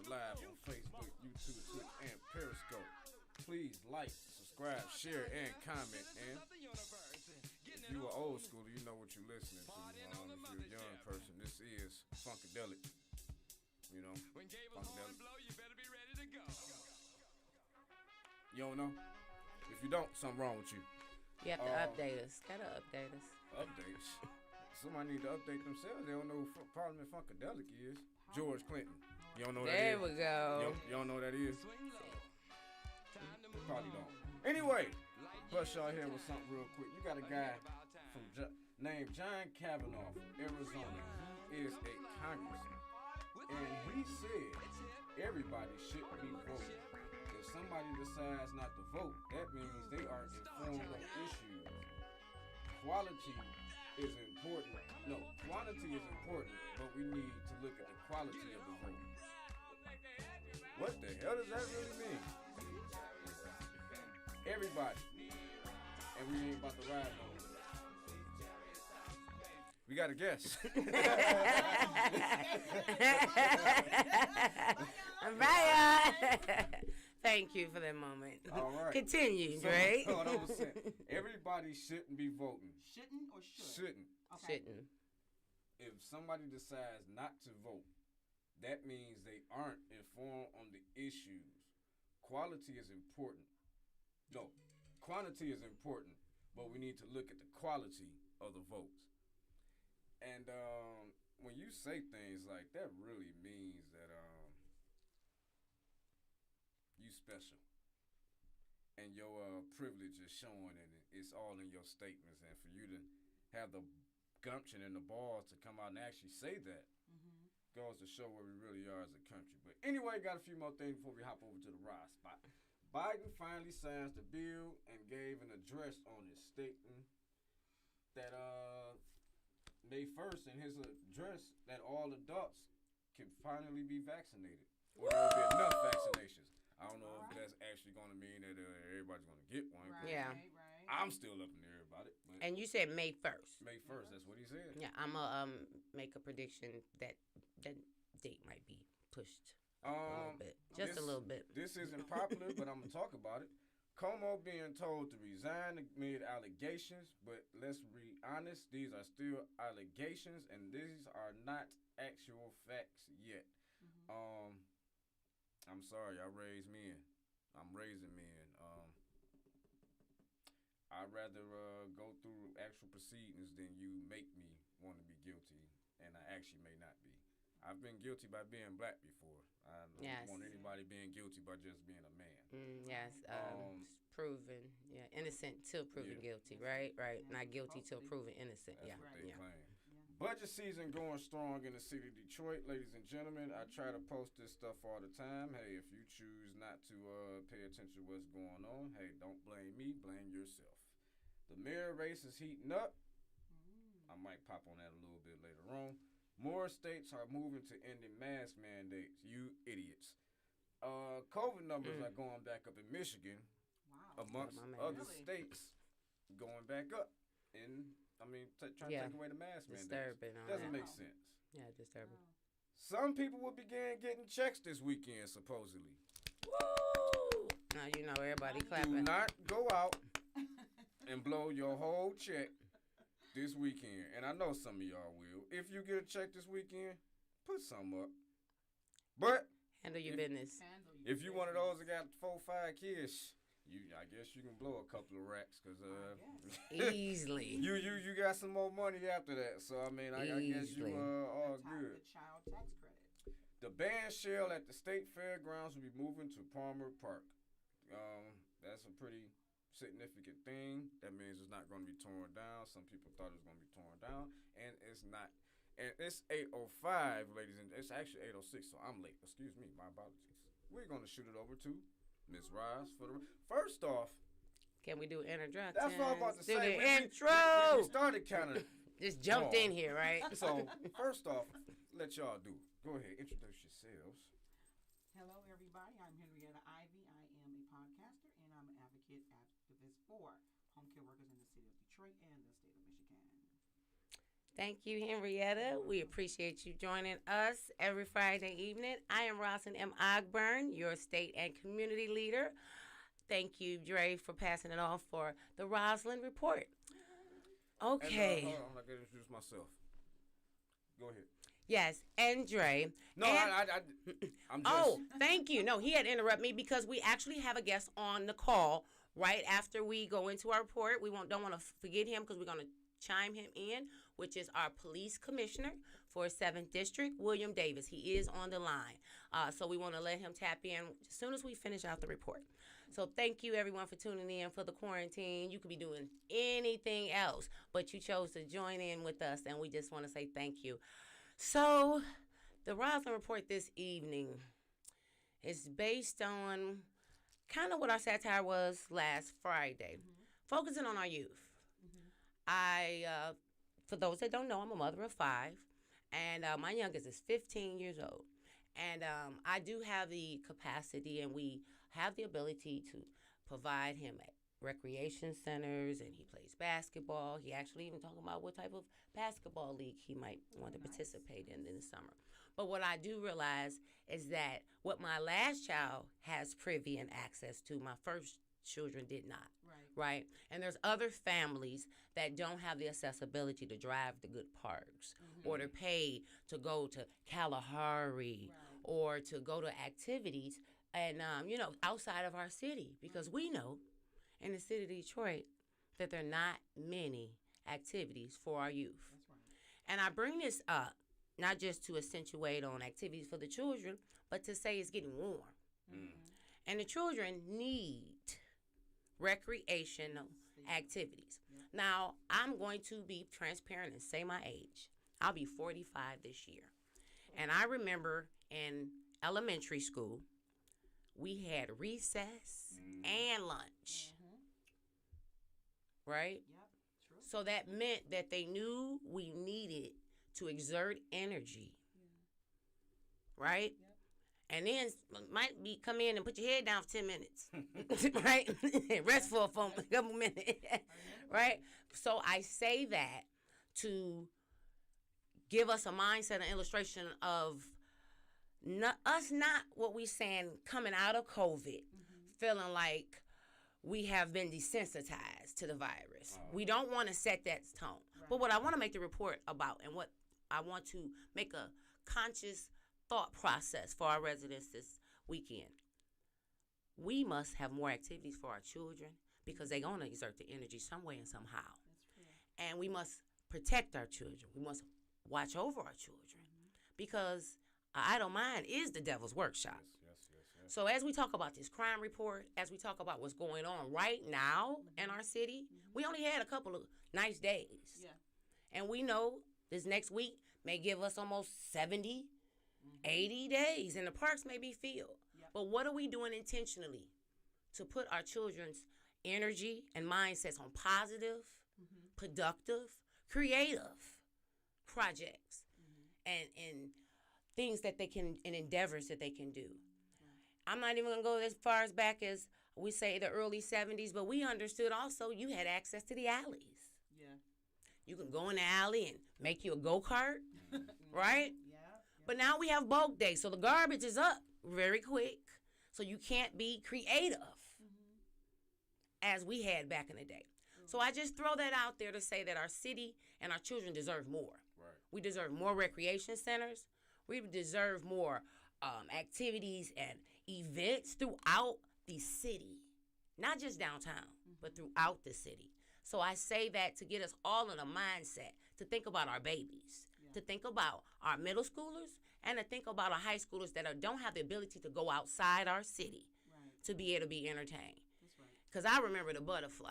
live on Facebook, YouTube, Twitch, and Periscope. Please like, subscribe, share, and comment. And if you are old school, you know what you're listening to. If you're a young person, this is Funkadelic. You know, Funkadelic. You better be ready to go. You don't know? If you don't, something wrong with you. You have to update us. Gotta update us. Updates. Somebody need to update themselves. They don't know who Parliament Funkadelic is. George Clinton. You don't know who that is? There we go. You don't know who that is? Probably don't. Anyway, bust y'all here with something real quick. You got a guy named John Kavanaugh from Arizona. He is a congressman. And he said everybody should be voting. If somebody decides not to vote, that means they are informed of issues. Quality is important. No, quantity is important, but we need to look at the quality of the vote. What the hell does that really mean? Everybody. And we ain't about to ride no more. We got a guest. Right. Thank you for that moment. All right. Continue, right? Hold on a second. Everybody shouldn't be voting. Shouldn't or should? Shouldn't. Okay. Shouldn't. If somebody decides not to vote, that means they aren't informed on the issues. Quality is important. No, quantity is important, but we need to look at the quality of the votes. And when you say things like that, really means that you special. And your privilege is showing, and it's all in your statements. And for you to have the gumption and the balls to come out and actually say that goes to show where we really are as a country. But anyway, got a few more things before we hop over to the Roz spot. Biden finally signs the bill and gave an address on it, stating that May 1st in his address that all adults can finally be vaccinated. Or there will be enough vaccinations. I don't know if that's actually going to mean that everybody's going to get one. Right, Yeah. right. I'm still up in the air about it. But And you said May 1st. May 1st, that's what he said. Yeah, I'm going to make a prediction that that date might be pushed a little bit. Just a little bit. This isn't popular, but I'm going to talk about it. Como being told to resign amid allegations, but let's be honest, these are still allegations, and these are not actual facts yet. I'm sorry, I raised men. I'm raising men. I'd rather go through actual proceedings than you make me want to be guilty, and I actually may not be. I've been guilty by being black before. I don't want anybody being guilty by just being a man. Yes, proven, innocent till proven guilty, right? Right, not guilty till proven innocent. That's what they claim. Yeah. Budget season going strong in the city of Detroit, ladies and gentlemen. I try to post this stuff all the time. Hey, if you choose not to pay attention to what's going on, hey, don't blame me, blame yourself. The mayor race is heating up. I might pop on that a little bit later on. More states are moving to ending mask mandates. You idiots. COVID numbers are going back up in Michigan, amongst other states, going back up. And trying to take away the mask mandates. Doesn't make sense. Yeah, disturbing. Some people will begin getting checks this weekend, supposedly. Woo! Now you know everybody clapping. Do not go out and blow your whole check this weekend. And I know some of y'all will. If you get a check this weekend, put some up. But handle your business. If you one of those that got 4 or 5 kids, I guess you can blow a couple of racks because easily. You got some more money after that. So I guess you all good. The child tax credit. The band shell at the state fairgrounds will be moving to Palmer Park. That's a pretty significant thing. That means it's not going to be torn down. Some people thought it was going to be torn down, and it's not. And it's 8:05, ladies, and it's actually 8:06, so I'm late. Excuse me, my apologies. We're going to shoot it over to Ms. Roz for the. First off, can we do introductions? That's what I'm about to say. Do the intro. We started kind of. Just jumped in here, right? So first off, let y'all do. Go ahead, introduce yourselves. Hello, everybody. I'm Henrietta Ivy. I am a podcaster, and I'm an activist for home care workers in the city of Detroit and the state of Michigan. Thank you, Henrietta. We appreciate you joining us every Friday evening. I am Rosalind M. Ogburn, your state and community leader. Thank you, Dre, for passing it off for the Rosalind Report. Okay. And, hold on, I'm not going to introduce myself. Go ahead. Yes, and Dre. No, and, I'm just. Oh, thank you. No, he had interrupted me because we actually have a guest on the call right after we go into our report. We don't want to forget him because we're going to chime him in, which is our police commissioner for 7th District, William Davis. He is on the line. So we want to let him tap in as soon as we finish out the report. So thank you, everyone, for tuning in for the quarantine. You could be doing anything else, but you chose to join in with us, and we just want to say thank you. So the Rosalind Report this evening is based on kind of what our satire was last Friday, focusing on our youth. For those that don't know, I'm a mother of 5, and my youngest is 15 years old. And I do have the capacity, and we have the ability to provide him at recreation centers, and he plays basketball. He actually even talking about what type of basketball league he might want to participate in the summer. But what I do realize is that what my last child has privy and access to, my first children did not. Right? And there's other families that don't have the accessibility to drive to good parks or to pay to go to Kalahari or to go to activities and, outside of our city, because we know in the city of Detroit that there are not many activities for our youth. And I bring this up not just to accentuate on activities for the children, but to say it's getting warm. And the children need recreational activities. Now, I'm going to be transparent and say my age. I'll be 45 this year. And I remember in elementary school, we had recess and lunch. Right? Yep, true. So that meant that they knew we needed to exert energy. Right? Yep. And then might be come in and put your head down for 10 minutes. Right? Rest for a couple minutes. Right? So I say that to give us a mindset, an illustration of us not what we saying coming out of COVID, feeling like we have been desensitized to the virus. We don't want to set that tone. But what I want to make the report about, and what I want to make a conscious thought process for our residents this weekend, we must have more activities for our children because they're going to exert the energy some way and somehow. And we must protect our children. We must watch over our children because I don't mind is the devil's workshop. Yes. So as we talk about this crime report, as we talk about what's going on right now in our city, we only had a couple of nice days. And we know this next week may give us almost 70, 80 days, and the parks may be filled. But what are we doing intentionally to put our children's energy and mindsets on positive, productive, creative projects and things that they can, and endeavors that they can do? I'm not even going to go as far as back as we say the early 70s, but we understood also you had access to the alleys. You can go in the alley and make you a go-kart, right? But now we have bulk day, so the garbage is up very quick, so you can't be creative as we had back in the day. So I just throw that out there to say that our city and our children deserve more. We deserve more recreation centers. We deserve more activities and events throughout the city, not just downtown, but throughout the city. So I say that to get us all in a mindset to think about our babies, to think about our middle schoolers, and to think about our high schoolers that don't have the ability to go outside our city to be able to be entertained. Because I remember the butterfly.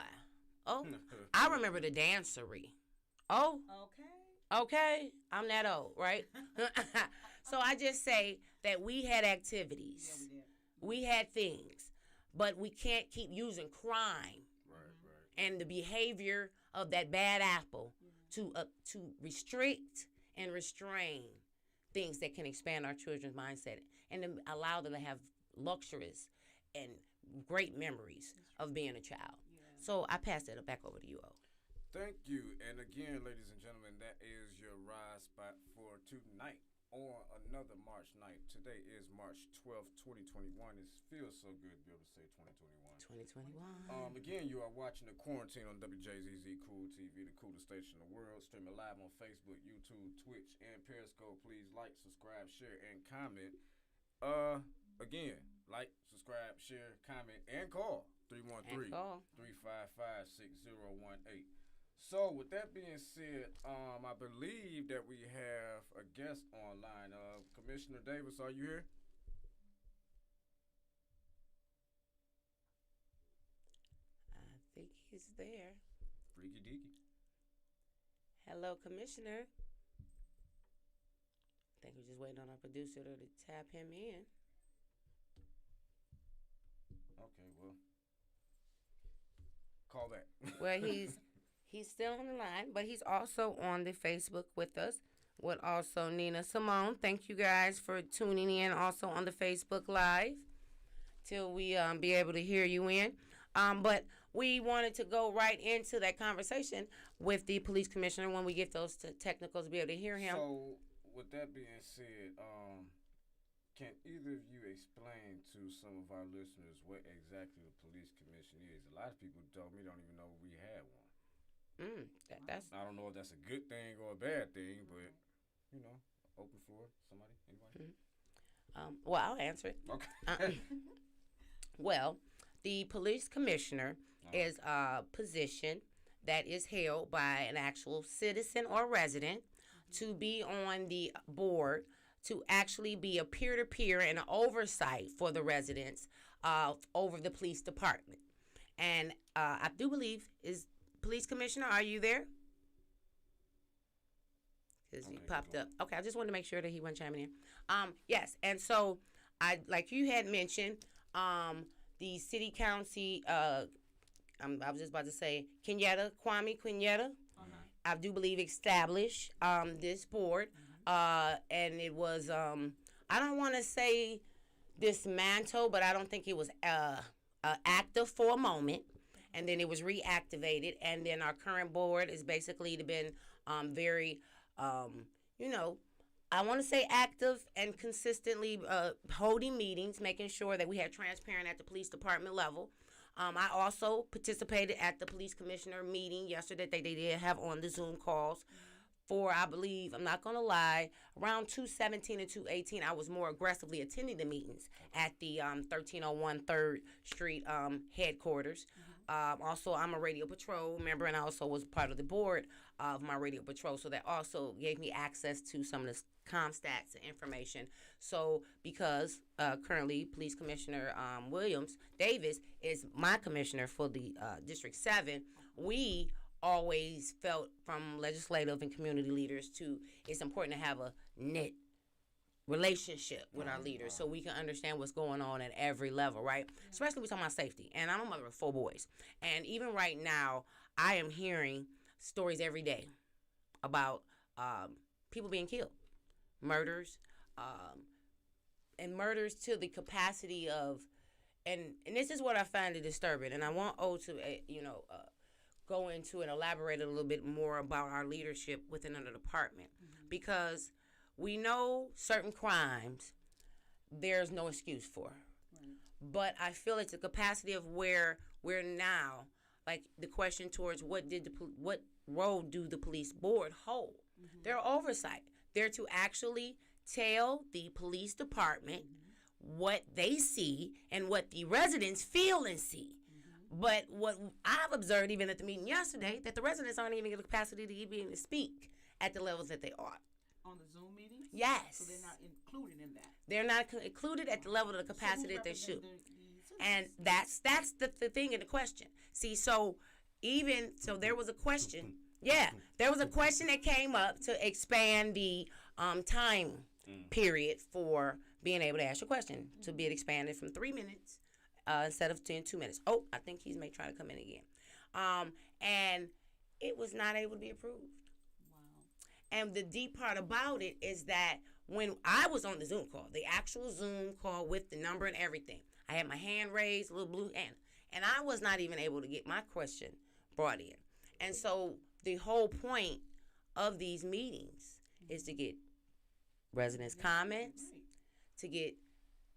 Oh, I remember the dancery. Oh, okay, I'm that old, right? So I just say that we had activities. We had things, but we can't keep using crime and the behavior of that bad apple to restrict and restrain things that can expand our children's mindset and to allow them to have luxurious and great memories of being a child. So I pass it back over to you, O. Thank you. And again, ladies and gentlemen, that is your rise spot for tonight on another March night. Today is March 12th, 2021. It feels so good to be able to say 2021. 2021. Again, you are watching The Quarantine on WJZZ Cool TV, the coolest station in the world. Streaming live on Facebook, YouTube, Twitch, and Periscope. Please like, subscribe, share, and comment. Again, like, subscribe, share, comment, and call. 313-355-6018. So, with that being said, I believe that we have a guest online. Commissioner Davis, are you here? I think he's there. Freaky deaky. Hello, Commissioner. I think we're just waiting on our producer to tap him in. Okay, well, call that. Well, he's still on the line, but he's also on the Facebook with us, with also Nina Simone. Thank you guys for tuning in also on the Facebook Live till we be able to hear you in. But we wanted to go right into that conversation with the police commissioner when we get those technicals to be able to hear him. So, with that being said, can either of you explain to some of our listeners what exactly the police commission is? A lot of people told me don't even know we had one. That's I don't know if that's a good thing or a bad thing, but, you know, open for somebody, anybody? well, I'll answer it. Okay. Well, the police commissioner is a position that is held by an actual citizen or resident to be on the board, to actually be a peer-to-peer and an oversight for the residents over the police department. And I do believe is police commissioner, are you there? Because he popped up. Okay, I just wanted to make sure that he wasn't chiming in. Yes, and so I like you had mentioned the city council. I was just about to say Kwame Quinetta. I do believe established this board, and it was I don't want to say dismantled, but I don't think it was active for a moment, and then it was reactivated, and then our current board has basically been very I want to say active and consistently holding meetings, making sure that we had transparent at the police department level. I also participated at the police commissioner meeting yesterday that they did have on the Zoom calls for, I believe, I'm not going to lie, around 217 and 218, I was more aggressively attending the meetings at the 1301 3rd Street headquarters. Also, I'm a radio patrol member, and I also was part of the board of my radio patrol, so that also gave me access to some of the stats and information. So because currently Police Commissioner Williams Davis is my commissioner for the District 7, we always felt from legislative and community leaders it's important to have a knit relationship with our leaders so we can understand what's going on at every level, right? Especially we talking about safety. And I'm a mother of 4 boys. And even right now, I am hearing stories every day about people being killed, murders, and murders to the capacity of, and this is what I find it disturbing. And I want O to, go into and elaborate a little bit more about our leadership within the department, because we know certain crimes there's no excuse for. But I feel it's the capacity of where we're now, like the question towards what role do the police board hold? Their oversight. They're to actually tell the police department what they see and what the residents feel and see. But what I've observed even at the meeting yesterday, that the residents aren't even in the capacity to even able to speak at the levels that they are. On the Zoom meetings? Yes. So they're not included in that? They're not included at the level of the capacity that they should. And that's the thing in the question. See, so there was a question. Yeah, there was a question that came up to expand the time period for being able to ask a question, to be expanded from 3 minutes instead of 2 minutes. Oh, I think he's trying to come in again. And it was not able to be approved. Wow. And the deep part about it is that when I was on the Zoom call, the actual Zoom call with the number and everything, I had my hand raised, a little blue hand, and I was not even able to get my question brought in. And so the whole point of these meetings is to get residents' comments, to get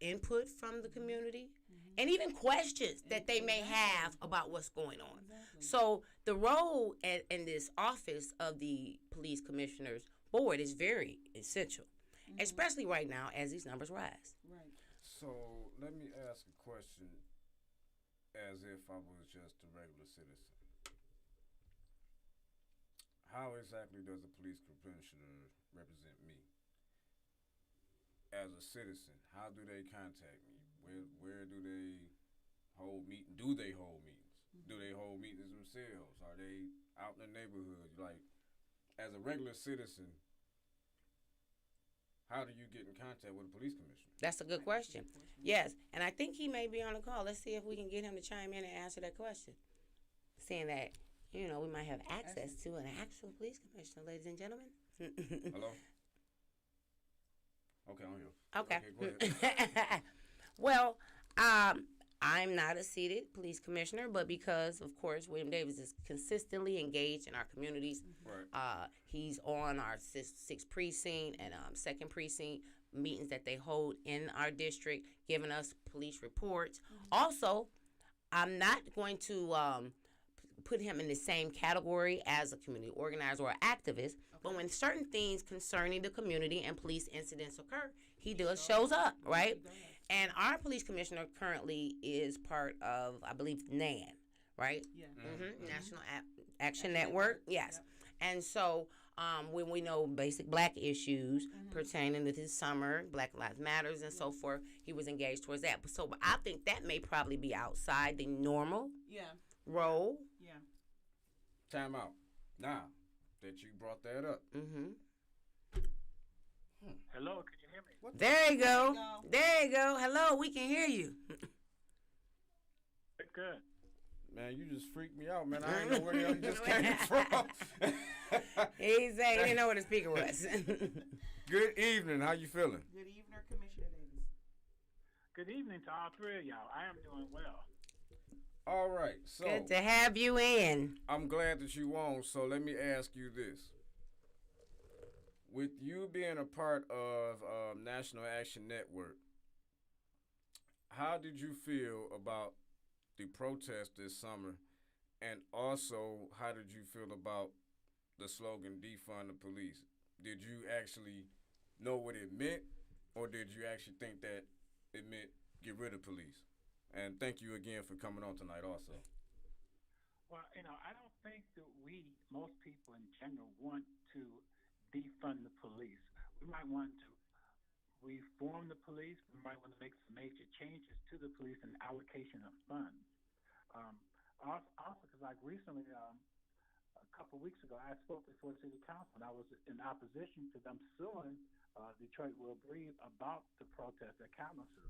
input from the community, and even questions that they may have about what's going on. So the role in this office of the police commissioner's board is very essential, especially right now as these numbers rise. Right. So let me ask a question as if I was just a regular citizen. How exactly does the police commissioner represent me? As a citizen, how do they contact me? Where do they hold meetings? Do they hold meetings? Do they hold meetings themselves? Are they out in the neighborhood? Like, as a regular citizen, how do you get in contact with a police commissioner? That's a good question. Yes, and I think he may be on the call. Let's see if we can get him to chime in and answer that question. Saying that, we might have access to an actual police commissioner, ladies and gentlemen. Hello? Okay, I'm here. Okay. Go ahead. Well, I'm not a seated police commissioner, but because, of course, William Davis is consistently engaged in our communities, Right. He's on our 6th precinct and 2nd precinct meetings that they hold in our district, giving us police reports. Also, I'm not going to put him in the same category as a community organizer or activist, but when certain things concerning the community and police incidents occur, he shows up, right? And our police commissioner currently is part of, I believe, NAN, right? Yeah. National Action Network. Yes. Yep. And so when we know basic black issues pertaining to this summer, Black Lives Matters and so forth, he was engaged towards that. So I think that may probably be outside the normal role. Yeah. Time out. Now that you brought that up. Hello, can you hear me? There you go. There you go. Hello, we can hear you. Good. Man, you just freaked me out, man. I didn't know where the hell you just came from. He said he didn't know where the speaker was. Good evening. How you feeling? Good evening, Commissioner Davis. Good evening to all three of y'all. I am doing well. All right. So Good to have you in. I'm glad that you on. So let me ask you this. With you being a part of National Action Network, how did you feel about the protest this summer? And also, how did you feel about the slogan, defund the police? Did you actually know what it meant, or did you actually think that it meant get rid of police? And thank you again for coming on tonight also. Well, I don't think that most people in general, want to defund the police. We might want to reform the police. We might want to make some major changes to the police and allocation of funds. Also, because like recently, a couple of weeks ago, I spoke before the city council, and I was in opposition to them suing Detroit Will Breathe about the protest at Kalamazoo.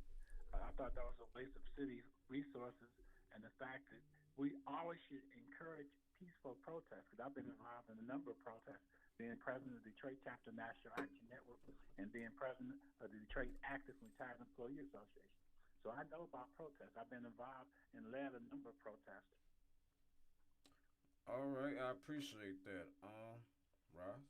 I thought that was a waste of city resources, and the fact that we always should encourage peaceful protests, because I've been involved in a number of protests, being president of the Detroit Chapter National Action Network and being president of the Detroit Active Retired Employee Association. So I know about protests. I've been involved and led a number of protests. All right, I appreciate that. Roz?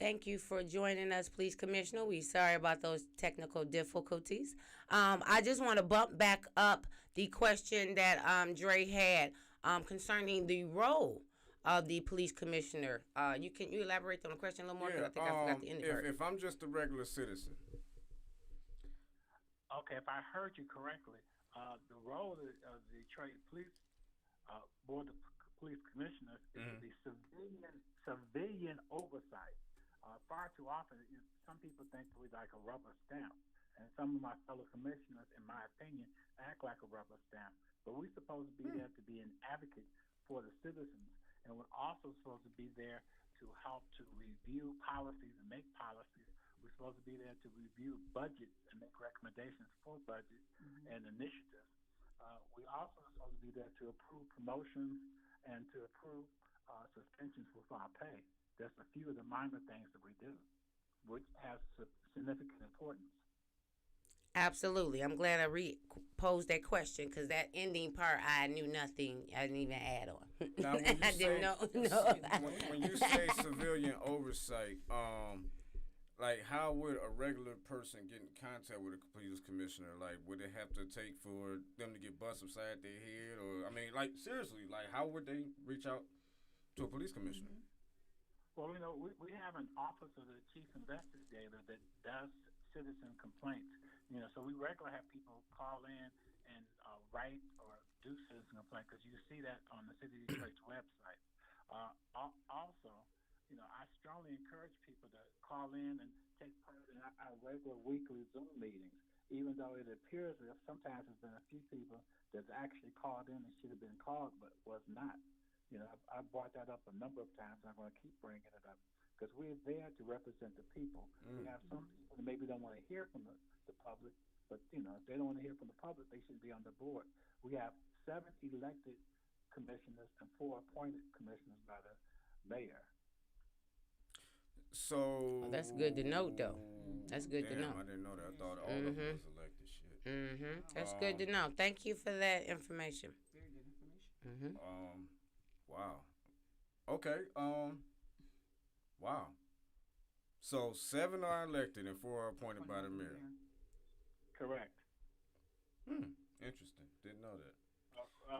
Thank you for joining us, Police Commissioner. We're sorry about those technical difficulties. I just want to bump back up the question that Dre had concerning the role of the Police Commissioner. You elaborate on the question a little more? Yeah, I think I forgot the end part. If I'm just a regular citizen. Okay, if I heard you correctly, the role of the Detroit Police Board of Police Commissioners is to be civilian oversight. Far too often, some people think we're like a rubber stamp, and some of my fellow commissioners, in my opinion, act like a rubber stamp. But we're supposed to be there to be an advocate for the citizens, and we're also supposed to be there to help to review policies and make policies. We're supposed to be there to review budgets and make recommendations for budgets and initiatives. We also are supposed to be there to approve promotions and to approve suspensions without pay. There's a few of the minor things that we do, which has significant importance. Absolutely. I'm glad I pose that question because that ending part I knew nothing. I didn't even add on. Now, when you I didn't know. when you say civilian oversight, like how would a regular person get in contact with a police commissioner? Like, would it have to take for them to get bust upside their head, or I mean, like seriously, like how would they reach out to a police commissioner? Well, we have an office of the chief investigator that does citizen complaints. So we regularly have people call in and write or do citizen complaint because you see that on the City of Detroit's website. Also, I strongly encourage people to call in and take part in our regular weekly Zoom meetings, even though it appears that sometimes there's been a few people that's actually called in and should have been called but was not. I've brought that up a number of times, and I'm going to keep bringing it up because we're there to represent the people. We have some people that maybe don't want to hear from the public, but if they don't want to hear from the public, they should be on the board. We have 7 elected commissioners and 4 appointed commissioners by the mayor. So That's good to know, though. That's good to know. I didn't know that. I thought all of them was elected. Shit. That's good to know. Thank you for that information. Very good information. Wow. Okay. Wow. So 7 are elected and 4 are appointed by the mayor. Correct. Interesting. Didn't know that.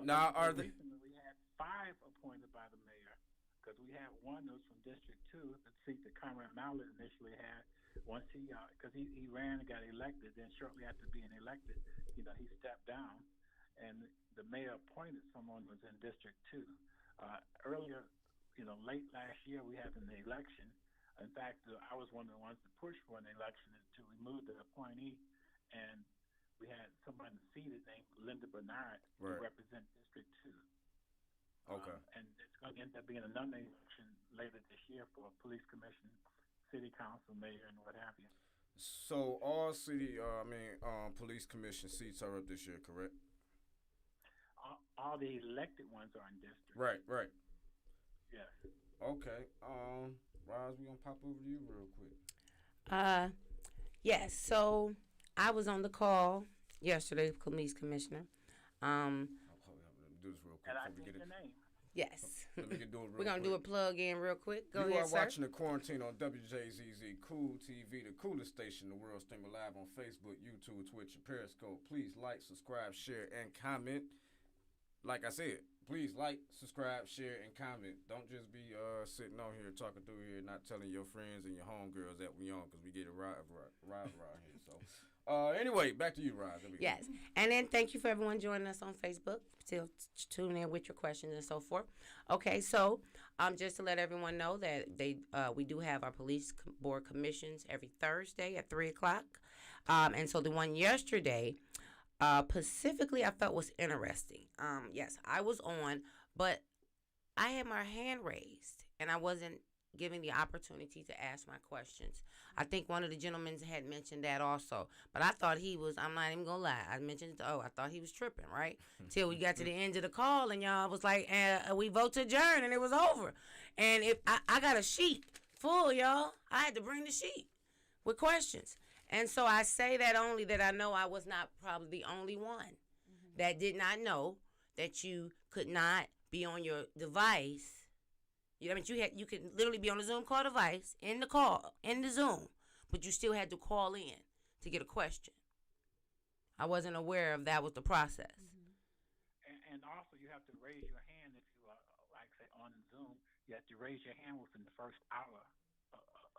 Now, recently we had 5 appointed by the mayor because we had one that was from District 2, the seat that Conrad Mallett initially had. Once because he ran and got elected, then shortly after being elected, he stepped down, and the mayor appointed someone who was in District 2. Earlier, late last year, we had an election. In fact, I was one of the ones to push for an election to remove the appointee, and we had somebody seated named Linda Bernard to represent District 2. Okay. And it's going to end up being another election later this year for a police commission, city council, mayor, and what have you. So all police commission seats are up this year, correct? All the elected ones are in district. Right. Yes. Okay. Roz, we gonna pop over to you real quick. Yes. So I was on the call yesterday, police commissioner. I'll do this real quick. And I get your name. Yes. Let me do it real We're gonna quick. do a plug in real quick. Go you ahead, are sir. watching The Quarantine on WJZZ Cool TV, the coolest station in the world. Streaming live on Facebook, YouTube, Twitch, and Periscope. Please like, subscribe, share, and comment. Like I said, please like, subscribe, share, and comment. Don't just be sitting on here talking through here, not telling your friends and your homegirls that we on, because we get it right around here. So, anyway, back to you, Roz. Yes, and then thank you for everyone joining us on Facebook. Still tune in with your questions and so forth. Okay, so just to let everyone know that we do have our police board commissions every Thursday at 3:00, and so the one yesterday. Specifically, I felt was interesting. Yes, I was on, but I had my hand raised, and I wasn't given the opportunity to ask my questions. I think one of the gentlemen had mentioned that also, but I thought he was, I'm not even going to lie, I thought he was tripping, right? Till we got to the end of the call, and y'all was like, we vote to adjourn, and it was over. And if I got a sheet full, y'all, I had to bring the sheet with questions. And so I say that only that I know I was not probably the only one that did not know that you could not be on your device. You know what I mean? You could literally be on a Zoom call device in the Zoom, but you still had to call in to get a question. I wasn't aware of that was the process. And also you have to raise your hand if you are, like say, on Zoom. You have to raise your hand within the first hour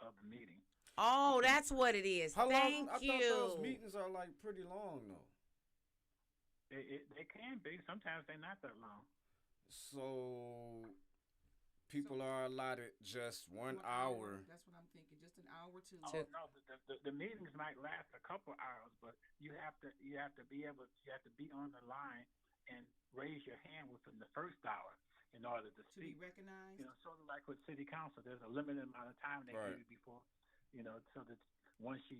of the meeting. Oh, that's what it is. How Thank long? you. I thought those meetings are like pretty long though. They can be. Sometimes they're not that long. So people are allotted just 1 hour. That's what I'm thinking. Just an hour to. Oh, no, the meetings might last a couple hours, but you have to be on the line and raise your hand within the first hour in order to speak. To be recognized. Sort of like with city council, there's a limited amount of time they give you before. So that once you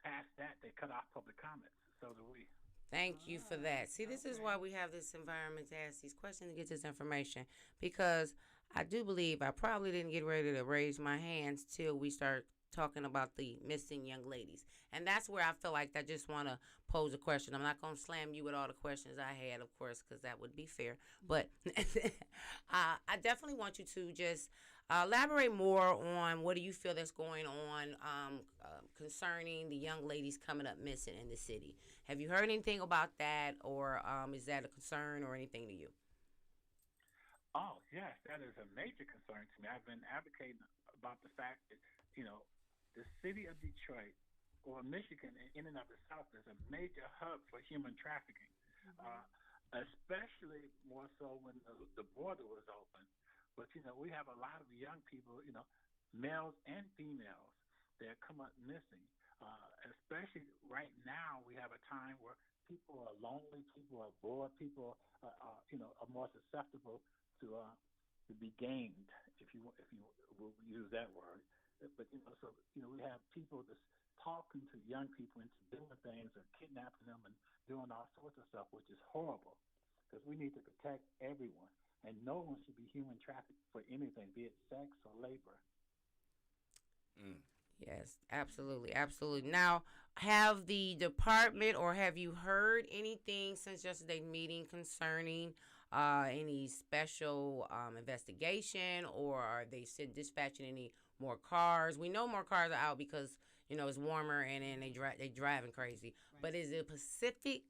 pass that, they cut off public comments. So do we. Thank you for that. See, this is why we have this environment to ask these questions and get this information. Because I do believe I probably didn't get ready to raise my hands till we start talking about the missing young ladies. And that's where I feel like I just want to pose a question. I'm not going to slam you with all the questions I had, of course, because that would be fair. But I definitely want you to just elaborate more on what do you feel that's going on concerning the young ladies coming up missing in the city. Have you heard anything about that, or is that a concern or anything to you? Oh, yes, that is a major concern to me. I've been advocating about the fact that, you know, the city of Detroit or Michigan in and of itself is a major hub for human trafficking, especially more so when the border was open. But, you know, we have a lot of young people, you know, males and females that come up missing. Especially right now, we have a time where people are lonely, people are bored, people are more susceptible to be gamed, if you will use that word. But we have people just talking to young people into doing things or kidnapping them and doing all sorts of stuff, which is horrible. Because we need to protect everyone, and no one should be human trafficked for anything, be it sex or labor. Yes, absolutely, absolutely. Now, have the department or have you heard anything since yesterday's meeting concerning any special investigation, or are they dispatching any more cars? We know more cars are out because it's warmer and then they driving crazy. Right. But is it a specific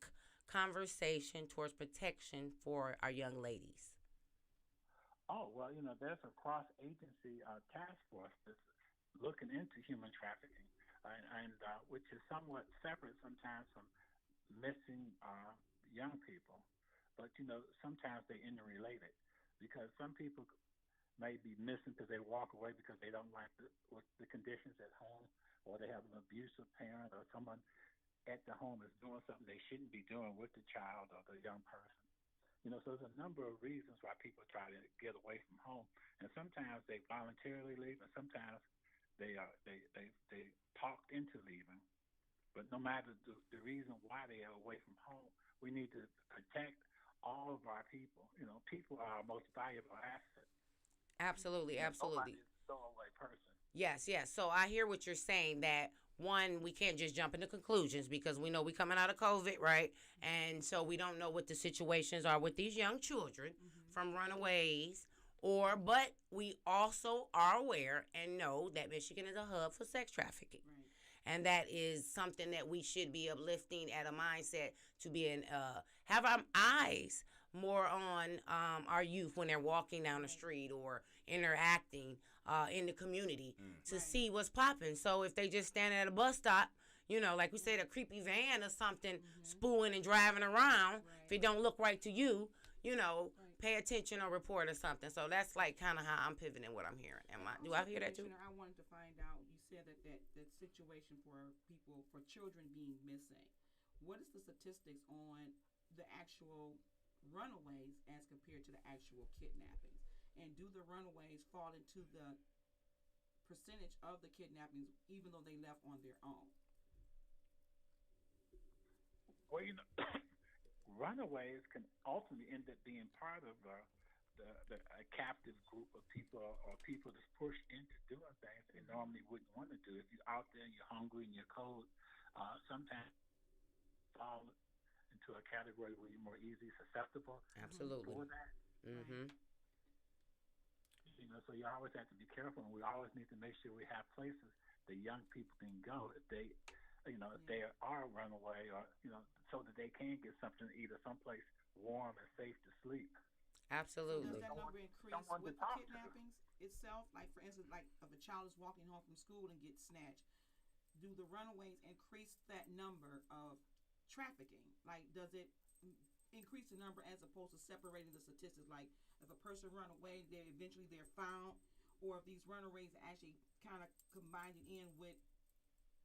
conversation towards protection for our young ladies? Oh, well, there's a cross-agency task force that's looking into human trafficking, and which is somewhat separate sometimes from missing young people. But, sometimes they're interrelated because some people may be missing because they walk away because they don't like the conditions at home, or they have an abusive parent, or someone at the home is doing something they shouldn't be doing with the child or the young person. So there's a number of reasons why people try to get away from home, and sometimes they voluntarily leave, and sometimes they talked into leaving. But no matter the reason why they are away from home, we need to protect all of our people. People are our most valuable asset. Absolutely, absolutely. Nobody's a throwaway person. Yes, yes. So I hear what you're saying, that one, we can't just jump into conclusions because we know we're coming out of COVID, right? And so we don't know what the situations are with these young children from runaways, but we also are aware and know that Michigan is a hub for sex trafficking. Right. And that is something that we should be uplifting at a mindset to be have our eyes more on our youth when they're walking down the street or interacting in the community to see what's popping. So if they just standing at a bus stop, like we said, a creepy van or something, spooing and driving around, if it don't look right to you, pay attention or report or something. So that's like kind of how I'm pivoting what I'm hearing. Do I hear that too? I wanted to find out, you said that situation for children being missing. What is the statistics on the actual runaways as compared to the actual kidnappings? And do the runaways fall into the percentage of the kidnappings even though they left on their own? Well, runaways can ultimately end up being part of a captive group of people, or people that's pushed into doing things they normally wouldn't want to do. If you're out there and you're hungry and you're cold, sometimes fall into a category where you're more easily susceptible. Absolutely. For that. Mm-hmm. So you always have to be careful, and we always need to make sure we have places that young people can go if they, if they are runaway, or so that they can get something to eat or someplace warm and safe to sleep. Absolutely. So does that number increase with the kidnappings itself? Like, for instance, like if a child is walking home from school and gets snatched, do the runaways increase that number of trafficking? Like, does it increase the number as opposed to separating the statistics? Like, if a person run away, they're found, or if these runaways actually kind of combined in with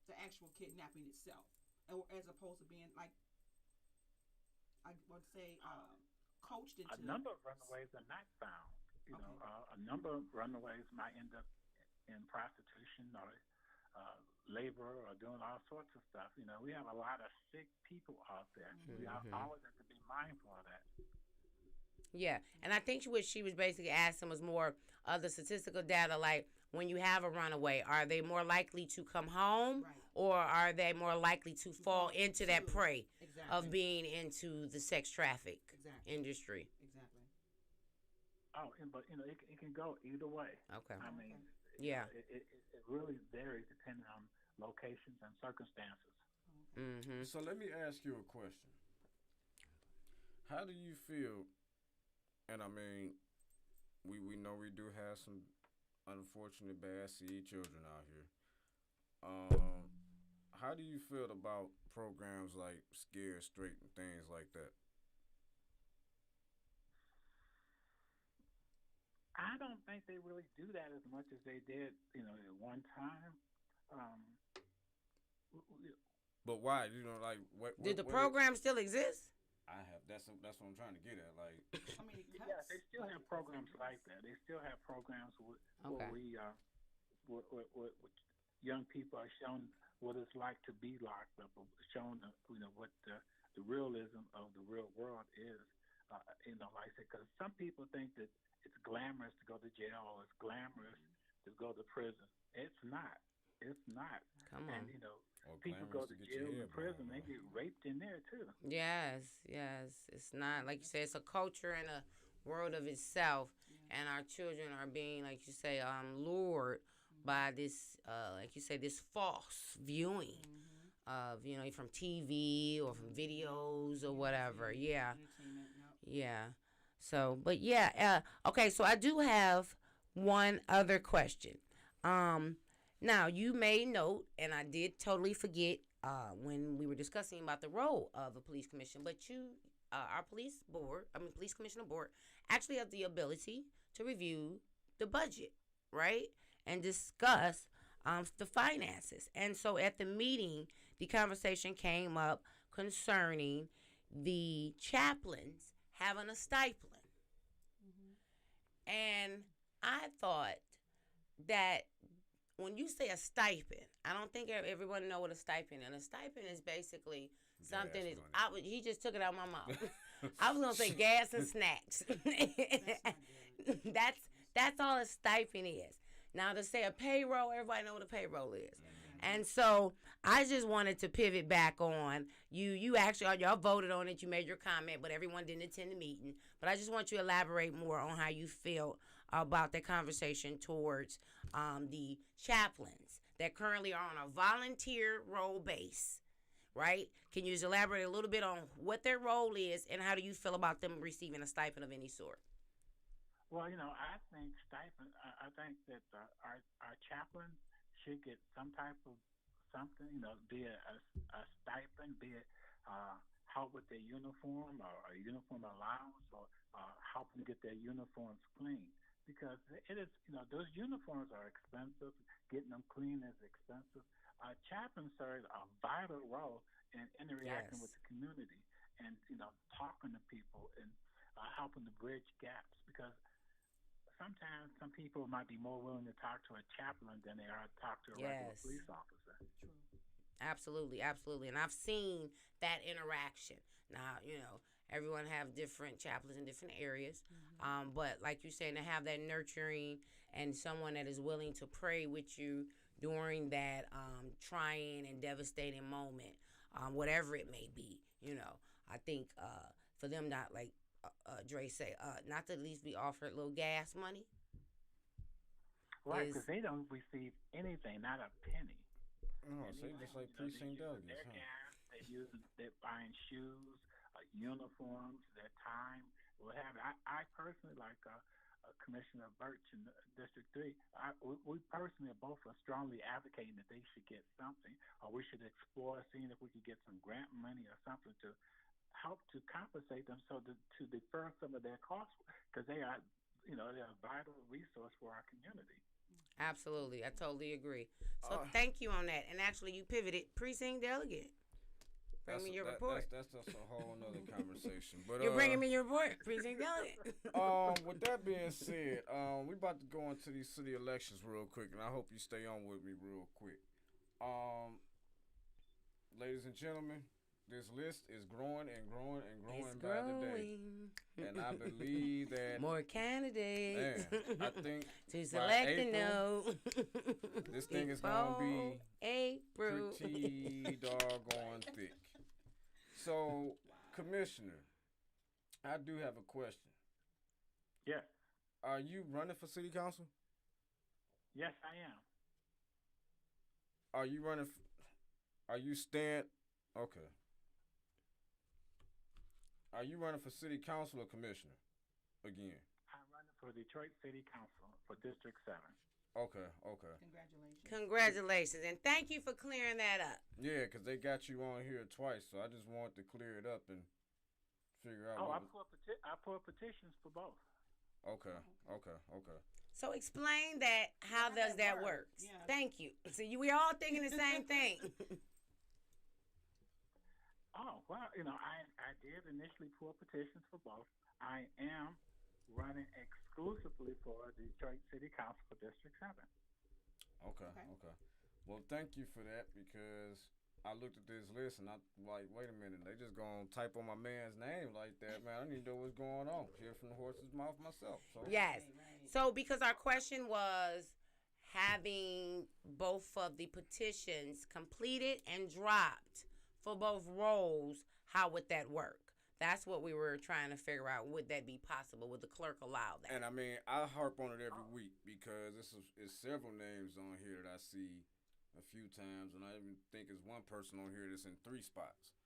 the actual kidnapping itself, or as opposed to being like, I would say, coached into. A number of runaways are not found. A number of runaways might end up in prostitution or labor or doing all sorts of stuff. We have a lot of sick people out there. We always have to be mindful of that. Yeah, and I think what she was basically asking was more of the statistical data, like when you have a runaway? Are they more likely to come home, Right. or are they more likely to fall into that prey Exactly. of being into the sex traffic Exactly. industry? Exactly. Oh, but it can go either way. Okay. I mean, Yeah. it really varies depending on locations and circumstances. Mm-hmm. So let me ask you a question. How do you feel? And I mean, we know we do have some unfortunate bad seed children out here. How do you feel about programs like Scared Straight and things like that? I don't think they really do that as much as they did, at one time. Um, But why? You know, like what? Did the program still exist? I have. That's what I'm trying to get at. Like, I mean, yeah, they still have programs like that. They still have programs where we, where young people are shown what it's like to be locked up, or shown, what the realism of the real world is. Like I said, because some people think that it's glamorous to go to jail, or it's glamorous to go to prison. It's not. It's not. Come on. And people go to jail and prison, they get raped in there too. Yes. It's not, like you say, it's a culture and a world of itself, and our children are being, like you say, lured by this, like you say, this false viewing of, from TV or from videos or whatever. Yeah. Yeah. So, but yeah. Okay. So I do have one other question. Now, you made note, and I did totally forget when we were discussing about the role of a police commission, but our police commissioner board, actually have the ability to review the budget, right? And discuss the finances. And so at the meeting, the conversation came up concerning the chaplains having a stipend. And I thought that when you say a stipend, I don't think everyone know what a stipend is. And a stipend is basically something he just took it out of my mouth. I was gonna say gas and snacks. That's all a stipend is. Now to say a payroll, everybody know what a payroll is. And so I just wanted to pivot back on you actually, y'all voted on it, you made your comment, but everyone didn't attend the meeting. But I just want you to elaborate more on how you feel about the conversation towards the chaplains that currently are on a volunteer role base, right? Can you just elaborate a little bit on what their role is, and how do you feel about them receiving a stipend of any sort? Well, I think stipend. I think that our chaplain should get some type of something. Be it a stipend, be it help with their uniform, or a uniform allowance, or help them get their uniforms clean. Because it is, those uniforms are expensive. Getting them clean is expensive. Chaplains serve a vital role in interacting with the community, and talking to people, and helping to bridge gaps. Because sometimes some people might be more willing to talk to a chaplain than they are to talk to a regular police officer. True. Absolutely. And I've seen that interaction. Now, everyone have different chaplains in different areas. But like you're saying, to have that nurturing and someone that is willing to pray with you during that trying and devastating moment, whatever it may be, I think for them, not like Dre say, not to at least be offered a little gas money. Right, because they don't receive anything, not a penny. No, say just like precinct delegates. Their gas, they're buying shoes, uniforms, their time. What have you. I personally, like Commissioner Birch in District 3, we personally are both strongly advocating that they should get something, or we should explore seeing if we could get some grant money or something to help to compensate them, so to defer some of their costs, because they're a vital resource for our community. Absolutely. I totally agree. So thank you on that. And actually, you pivoted. Precinct delegate. Bring me your report. That's just a whole nother conversation. But you're bringing me your report, precinct delegate. With that being said, we about to go into these city elections real quick, and I hope you stay on with me real quick. Ladies and gentlemen, this list is growing and growing and growing It's by the day. growing. And I believe that More candidates. Man, I think to by select and April, know. this thing is gonna be April. pretty doggone thick. So, Commissioner, I do have a question. Yes. Are you running for city council? Yes, I am. Are you running? Are you stand? Okay. Are you running for city council or commissioner? Again. I'm running for Detroit City Council for District 7. Okay. Congratulations. Congratulations, and thank you for clearing that up. Yeah, because they got you on here twice, so I just wanted to clear it up and figure out. Oh, I what pull petitions for both. Okay. So explain that. How does that work? Yeah. Thank you. So we all thinking the same thing. Oh, well, I did initially pull petitions for both. I am running exclusively for Detroit City Council for District 7. Okay. Well, thank you for that, because I looked at this list and I like, wait a minute, they just gonna type on my man's name like that, man. I need to know what's going on. Hear from the horse's mouth myself. So Yes. Right. So because our question was having both of the petitions completed and dropped for both roles, how would that work? That's what we were trying to figure out. Would that be possible? Would the clerk allow that? And I mean, I harp on it every week because it's several names on here that I see a few times, and I even think there's one person on here that's in 3 spots.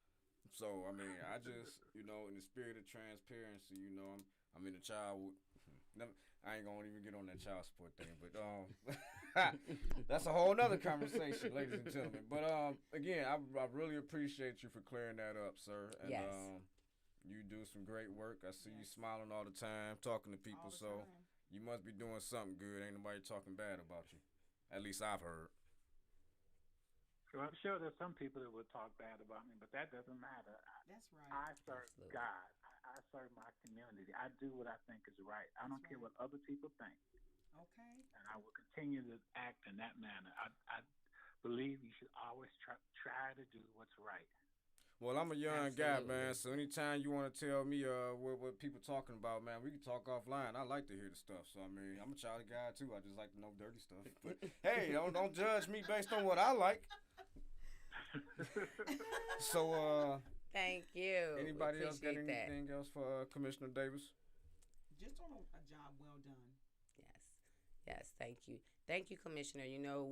So I mean, I just, in the spirit of transparency, I'm in a child. I ain't gonna even get on that child support thing, but that's a whole nother conversation, ladies and gentlemen. But again, I really appreciate you for clearing that up, sir. And, Yes. You do some great work. I see you smiling all the time, talking to people. So you must be doing something good. Ain't nobody talking bad about you. At least I've heard. So I'm sure there's some people that would talk bad about me, but that doesn't matter. That's right. I serve Absolutely. God. I serve my community. I do what I think is right. I don't care what other people think. Okay. And I will continue to act in that manner. I believe you should always try to do what's right. Well, I'm a young guy, Absolutely. man. So anytime you want to tell me what people talking about, man, we can talk offline. I like to hear the stuff. So I mean, I'm a child guy too. I just like to know dirty stuff. But hey, don't judge me based on what I like. So Thank you. anybody else got Appreciate that. anything else for Commissioner Davis? Just on a job well done. Yes, thank you. Thank you, Commissioner.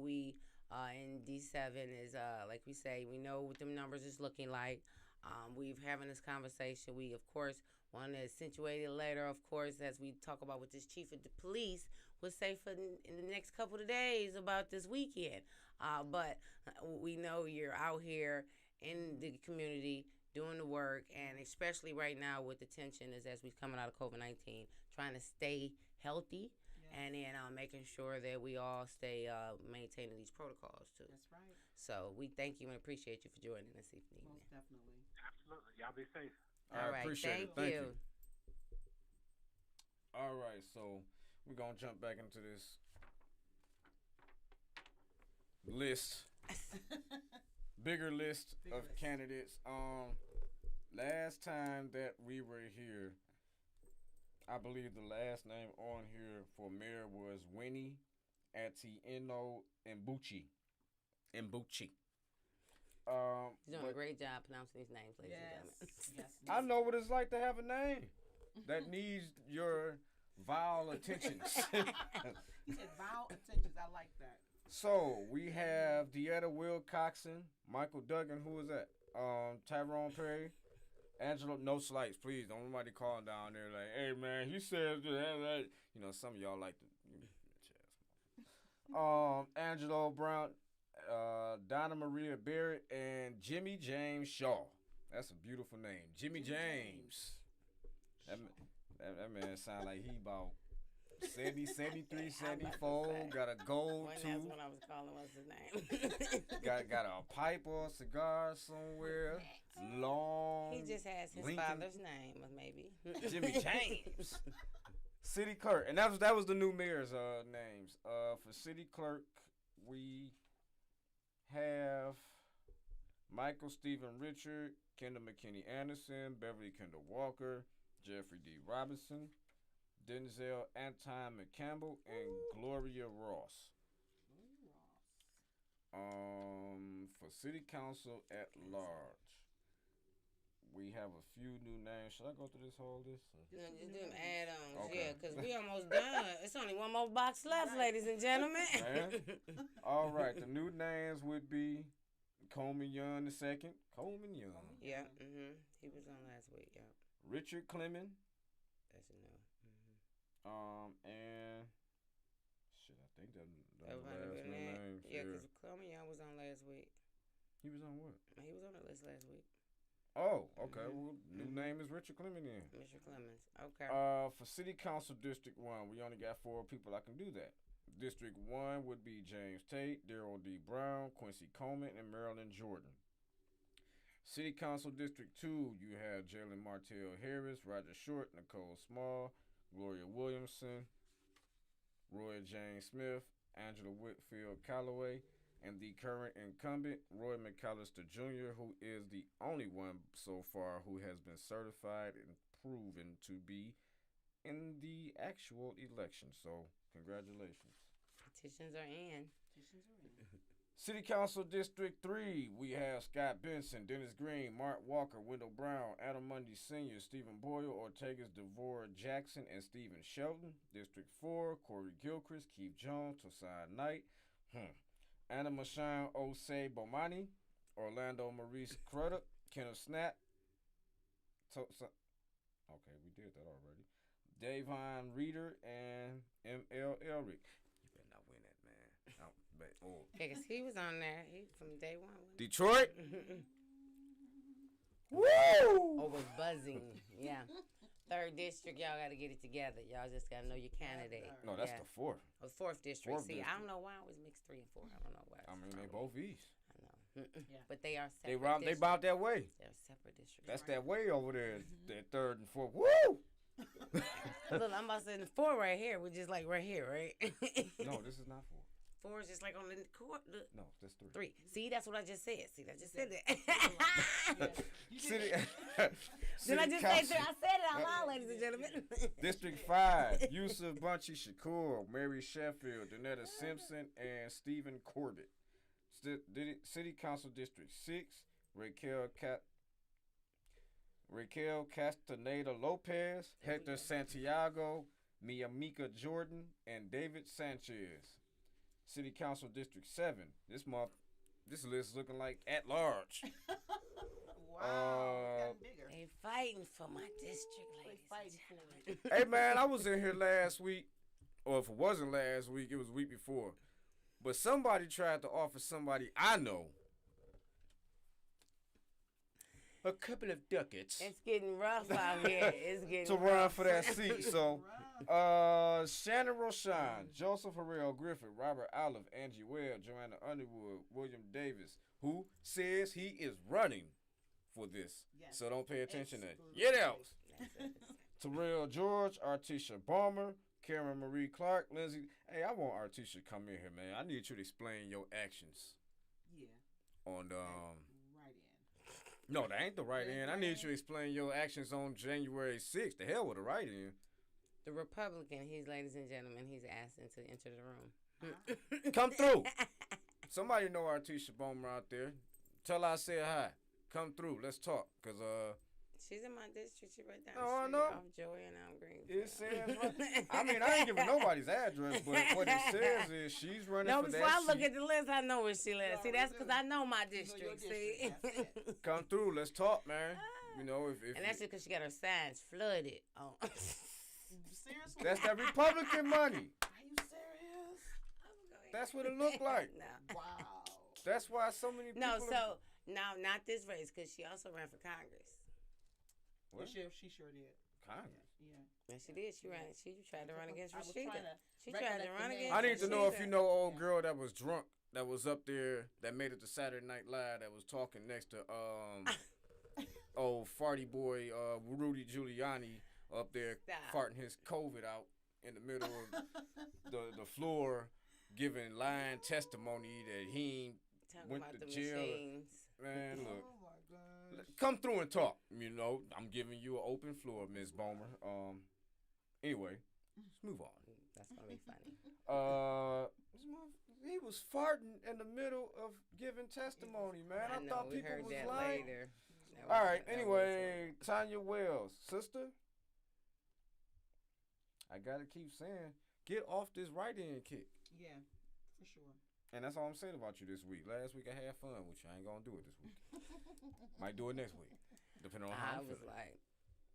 We in D7 is like we say, we know what them numbers is looking like. We've having this conversation. We of course want to accentuate it later, of course, as we talk about what this chief of the police will say for in the next couple of days about this weekend. But we know you're out here in the community doing the work, and especially right now with the tension as we coming out of COVID-19, trying to stay healthy. And then making sure that we all stay maintaining these protocols too. That's right. So we thank you and appreciate you for joining us evening. Most definitely. Absolutely. Y'all be safe. All I right, appreciate it. thank Thank you. All right, so we're gonna jump back into this list, bigger list of candidates. Last time that we were here, I believe the last name on here for mayor was Winnie Atieno Mbuchi. You're doing a great job pronouncing these names, ladies and gentlemen. Yes. I know what it's like to have a name that needs your vile attentions. He said vowel attentions. I like that. So we have Deetta Wilcoxon, Michael Duggan, who is that? Tyrone Perry, Angela. No slights, please. Don't nobody call down there like, hey man, he said that. Some of y'all like to. Angelo Brown, Donna Maria Barrett, and Jimmy James Shaw. That's a beautiful name, Jimmy James. That man sound like he about 70, 73, 74, got a gold That's tooth. what I was calling. What's his name? got a pipe or a cigar somewhere. Long. He just has his Lincoln. father's name, maybe. Jimmy James. City clerk, and that was the new mayor's names. For city clerk, we have Michael Stephen Richard, Kendall McKinney Anderson, Beverly Kendall Walker, Jeffrey D. Robinson, Denzel Anton McCampbell, and Gloria Ross. For City Council at large, we have a few new names. Should I go through this whole list? No, just do them add-ons, Okay. yeah, because we almost done. It's only one more box left, ladies and gentlemen. Man. All right, the new names would be Coleman Young II. Coleman Young. Yeah, he was on last week, yeah. Richard Clemens. That's a no. And shit, I think that was the last Everybody new names. Yeah, because Coleman Young was on last week. He was on what? He was on the list last week. Oh, okay. Well, new name is Richard Clemens then. Mr. Clemens. Okay. For City Council District 1, we only got 4 people that can do that. District 1 would be James Tate, Daryl D. Brown, Quincy Coleman, and Marilyn Jordan. City Council District 2, you have Jalen Martell Harris, Roger Short, Nicole Small, Gloria Williamson, Roy James Smith, Angela Whitfield Calloway, and the current incumbent, Roy McAllister Jr., who is the only one so far who has been certified and proven to be in the actual election. So, congratulations. Petitions are in. City Council District 3, we have Scott Benson, Dennis Green, Mark Walker, Wendell Brown, Adam Mundy Sr., Stephen Boyle, Ortega's Devora Jackson, and Stephen Shelton. District 4, Corey Gilchrist, Keith Jones, Tosan Knight, Anna Mashan Osei Bomani, Orlando Maurice Crudup, Kenneth Snap. Okay, we did that already. Davon Reeder and M.L. Elric. You better not win that, man. Yeah, because he was on there. He from day one. Detroit? Woo! Oh, was buzzing. Yeah. 3rd district, y'all got to get it together. Y'all just got to know your candidate. No, that's the 4th. Oh, 4th district. Fourth See, district. I don't know why I was mixed 3 and 4. I don't know why. I mean, they both east. I know. But they are They separate they about that way. They're separate districts. That's that way over there. That 3rd and 4th. Woo! Look, I'm about to say the 4 right here. We're just like right here, right? No, this is not 4. 4 is just like on the court. Look. No, that's 3. 3. See, that's what I just said. See, I just said that. City, Did I just Council. say 3? I said it out loud, ladies and gentlemen. District 5, Yusuf Bunchy Shakur, Mary Sheffield, Donetta Simpson, and Stephen Corbett. City Council District 6, Raquel Castaneda Lopez, Hector Santiago, Miyamika Jordan, and David Sanchez. City Council District 7, this list is looking like at large. Wow, it's bigger. They fighting for my district, ladies. Fighting for it. Hey man, I was in here last week, or if it wasn't last week, it was the week before. But somebody tried to offer somebody I know a couple of ducats It's getting rough out here. It's getting to rough. run for that seat. So, Shannon Roshan, Joseph Harrell Griffith, Robert Olive, Angie Webb, Joanna Underwood, William Davis, who says he is running for this. Yes. So don't pay attention to that. Get out. That's it. Terrell George, Artisha Balmer, Karen Marie Clark, Lindsay. Hey, I want Artisha to come in here, man. I need you to explain your actions Yeah. on Right in. No, that ain't the right end. I need you to explain your actions on January 6th. The hell with the right end. The Republican, ladies and gentlemen, he's asking to enter the room. Come through. Somebody know Artisha Balmer out there. Tell her I said hi. Come through. Let's talk. Cause She's in my district. She right down Oh, the I street know. off Joey and I'm Green. it says right. I mean, I ain't giving nobody's address, but what it says is she's running No, for before that I look seat. at the list, I know where she lives. See, that's because I know my You know your district. See, district, that's it. Come through. Let's talk, man. You know, if and that's just because she got her signs flooded. Oh. Seriously? that's that Republican money. Are you serious? That's what it looked like. No. Wow. That's why so many people. No, so no, not this race because she also ran for Congress. What? She sure did. Congress. Yeah. Yes, she did. She ran. She tried to run against I was Rashida. trying to She tried to recollect run the against. name. I need to know if Rashida. you know old girl that was drunk that was up there that made it to Saturday Night Live that was talking next to old farty boy Rudy Giuliani up there Stop. farting his COVID out in the middle of the floor, giving lying testimony that he ain't Talking went about to the jail. machines. Man, look. Oh my God. come through and talk. You know, I'm giving you an open floor, Ms. Bomer. Anyway, let's move on. That's gonna be funny. He was farting in the middle of giving testimony, man. I know, thought we people heard was that lying. later. All right. Anyway, Tanya Wells, sister. I gotta keep saying, get off this right end kick. Yeah, for sure. And that's all I'm saying about you this week. Last week I had fun with you. I ain't gonna do it this week. Might do it next week, depending on how I I'm was feeling. like,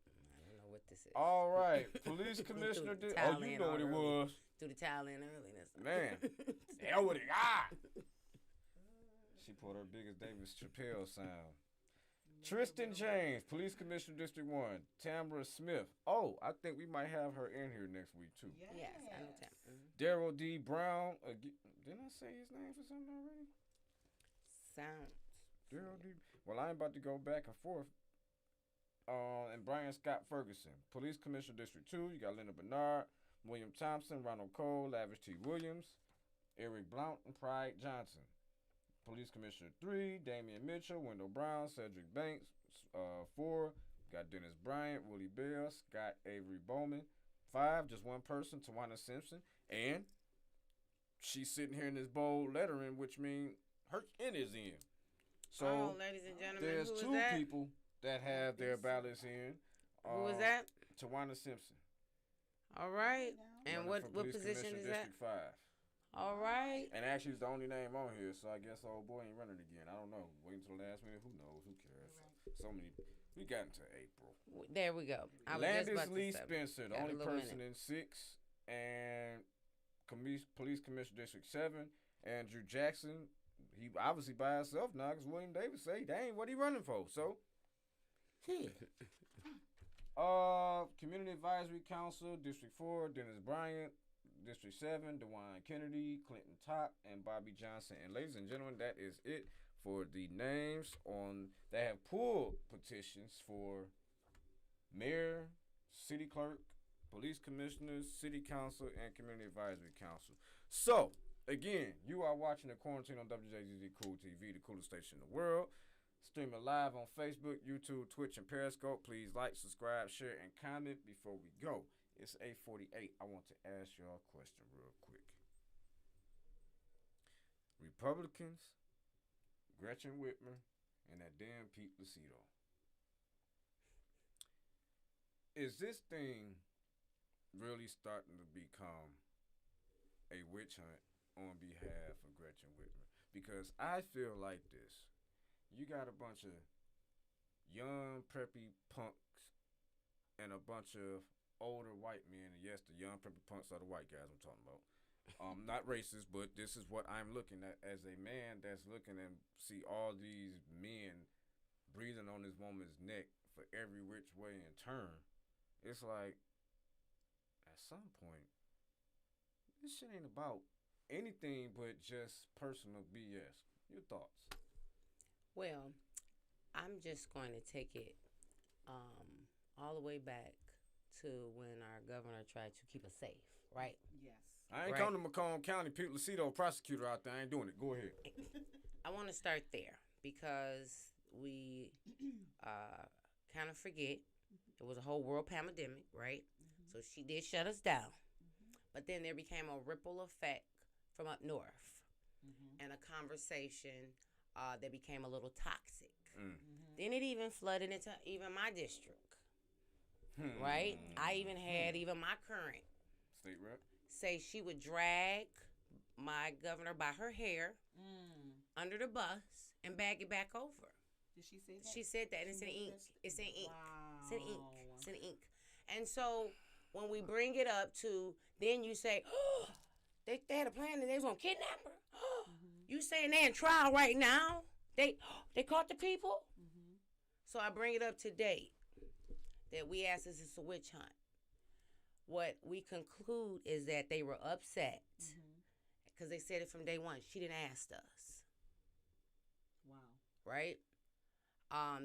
I don't know what this is. All right, police commissioner. Oh, you know what it was. Threw the towel in early. Man, hell with it. Ah! She pulled her biggest David Chappelle sound. Tristan James, Police Commissioner District 1. Tamara Smith. Oh, I think we might have her in here next week, too. Yes, I know Tam. Daryl D. Brown. Didn't I say his name for something already? Sounds. Daryl D. Well, I'm about to go back and forth. And Brian Scott Ferguson, Police Commissioner District 2. You got Linda Bernard, William Thompson, Ronald Cole, Lavish T. Williams, Eric Blount, and Pride Johnson. Police Commissioner 3, Damian Mitchell, Wendell Brown, Cedric Banks. 4, got Dennis Bryant, Willie Bell, Scott Avery Bowman. 5, just one person, Tawana Simpson. And she's sitting here in this bold lettering, which means her in is in. So, ladies and gentlemen, there's who is 2 that? people that have their ballots in. Who was that? Tawana Simpson. All right. And Running what for Police position Commissioner is that? District 5. All right. And actually, it's the only name on here, so I guess old boy ain't running again. I don't know. Wait until the last minute. Who knows? Who cares? Right. So many. We got into April. There we go. Landis Lee Spencer, the Got a only little person minute. in 6, and Police Commissioner District 7, Andrew Jackson. He obviously by himself now because William Davis say, dang, what he running for? So, Community Advisory Council, District 4, Dennis Bryant. District 7, DeWine Kennedy, Clinton Top, and Bobby Johnson. And ladies and gentlemen, that is it for the names on that have pulled petitions for mayor, city clerk, police commissioners, city council, and community advisory council. So, again, you are watching the Quarantine on WJZZ Cool TV, the coolest station in the world. Streaming live on Facebook, YouTube, Twitch, and Periscope. Please like, subscribe, share, and comment before we go. It's 8:48. I want to ask y'all a question real quick. Republicans, Gretchen Whitmer, and that damn Pete Lucido. Is this thing really starting to become a witch hunt on behalf of Gretchen Whitmer? Because I feel like this. You got a bunch of young, preppy punks and a bunch of older white men, and yes, the young preppy punks are the white guys I'm talking about. Not racist, but this is what I'm looking at as a man that's looking and see all these men breathing on this woman's neck for every which way and turn. It's like, at some point, this shit ain't about anything but just personal BS. Your thoughts? Well, I'm just going to take it all the way back to when our governor tried to keep us safe, right? Yes. I ain't come to Macomb County, Pete Lucido, prosecutor out there. I ain't doing it. Go ahead. I want to start there because we kind of forget it was a whole world pandemic, right? Mm-hmm. So she did shut us down. Mm-hmm. But then there became a ripple effect from up north and a conversation that became a little toxic. Then it even flooded into even my district. Right? I even had even my current state rep say she would drag my governor by her hair under the bus and bag it back over. Did she say that? She said that, and it's in ink. It's in ink. Wow. It's in ink. It's in ink. And so when we bring it up to, then you say, oh, they had a plan and they was gonna kidnap her. You saying they in trial right now? They caught the people? So I bring it up to date that we asked this is a witch hunt. What we conclude is that they were upset because they said it from day one. She didn't ask us. Wow. Right?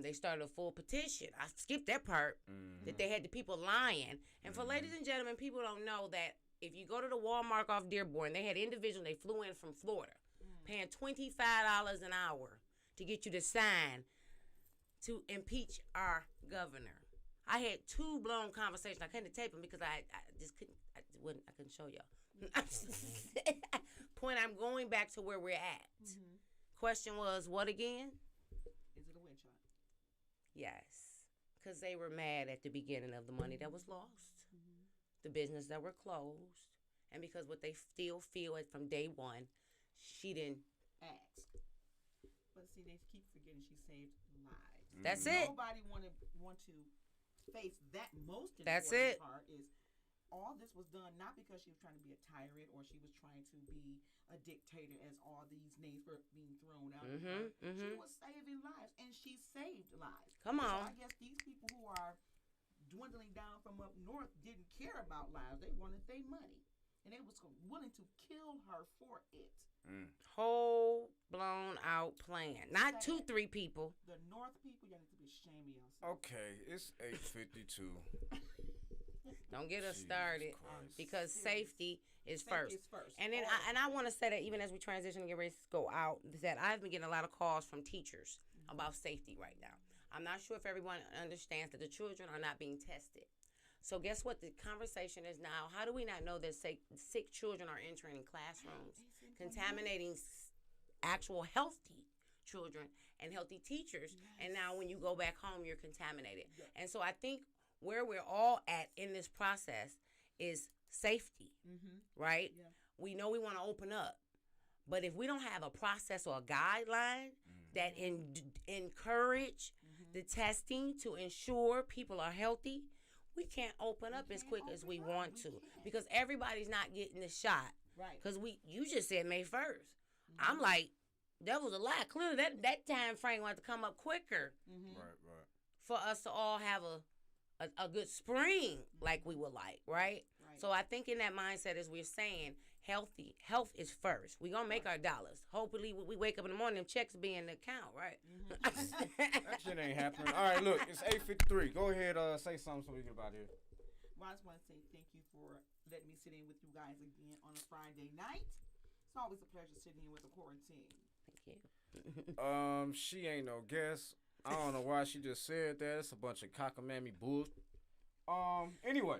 They started a full petition. I skipped that part. That they had the people lying. And for ladies and gentlemen, people don't know that if you go to the Walmart off Dearborn, they had individuals, they flew in from Florida, paying $25 an hour to get you to sign to impeach our governor. I had 2 blown conversations. I couldn't tape them because I just couldn't. I couldn't show y'all. Point. I'm going back to where we're at. Mm-hmm. Question was what again? Is it a witch hunt? Yes, because they were mad at the beginning of the money that was lost, the business that were closed, and because what they still feel it from day one, she didn't ask. But see, they keep forgetting she saved lives. That's it. Nobody want to face that most important That's it. part is all this was done not because she was trying to be a tyrant or she was trying to be a dictator, as all these names were being thrown out. She was saving lives, and she saved lives. Come on. So I guess these people who are dwindling down from up north didn't care about lives. They wanted their money, and they was willing to kill her for it. Whole blown out plan. Not 2-3 people. The North people, you need to be ashamed of yourself. Okay, it's 8:52. Don't get us started because safety is first. first. And then I want to say that even as we transition and get ready to go out, that I've been getting a lot of calls from teachers about safety right now. I'm not sure if everyone understands that the children are not being tested. So guess what? The conversation is now, how do we not know that sick children are entering classrooms, contaminating actual healthy children and healthy teachers, and now when you go back home, you're contaminated. And so I think where we're all at in this process is safety, right? Yeah. We know we want to open up, but if we don't have a process or a guideline that encourage the testing to ensure people are healthy, we can't open up as quick as we want to because everybody's not getting the shot. Right. Because you just said May 1st. I'm like, that was a lie. Clearly, that time frame wanted to come up quicker. Right. For us to all have a good spring like we would like, right? So I think in that mindset, as we're saying, health is first. We're going to make our dollars. Hopefully, we wake up in the morning, them checks be in the account, right? That shit ain't happening. All right, look, it's 8:53. Go ahead, say something so we get about here. Well, I just want to say thank you for letting me sit in with you guys again on a Friday night. It's always a pleasure sitting in with the quarantine. Thank you. She ain't no guest. I don't know why she just said that. It's a bunch of cockamamie bull. Anyway,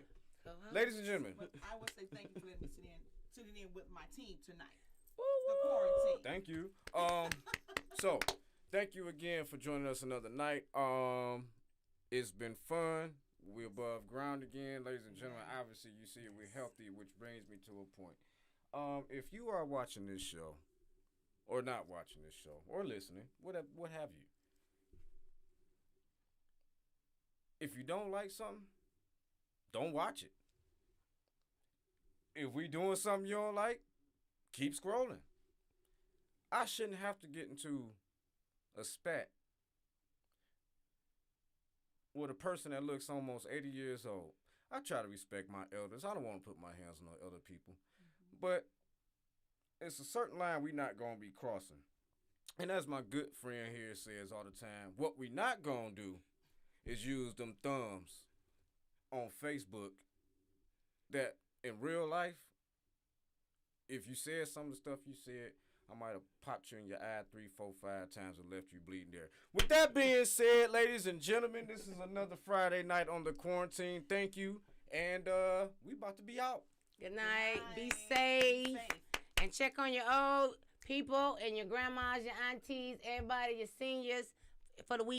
ladies and gentlemen. But I would say thank you for letting me sitting in with my team tonight. The quarantine. Thank you. So, thank you again for joining us another night. It's been fun. We're above ground again, ladies and gentlemen. Obviously, you see it, we're healthy, which brings me to a point. If you are watching this show, or not watching this show, or listening, what have you? If you don't like something, don't watch it. If we doing something you don't like, keep scrolling. I shouldn't have to get into a spat with a person that looks almost 80 years old. I try to respect my elders. I don't want to put my hands on other people. But it's a certain line we not going to be crossing. And as my good friend here says all the time, what we not going to do is use them thumbs on Facebook that in real life, if you said some of the stuff you said, I might have popped you in your eye 3, 4, 5 times and left you bleeding there. With that being said, ladies and gentlemen, this is another Friday night on the quarantine. Thank you. And we about to be out. Good night. Be safe. And check on your old people and your grandmas, your aunties, everybody, your seniors for the week.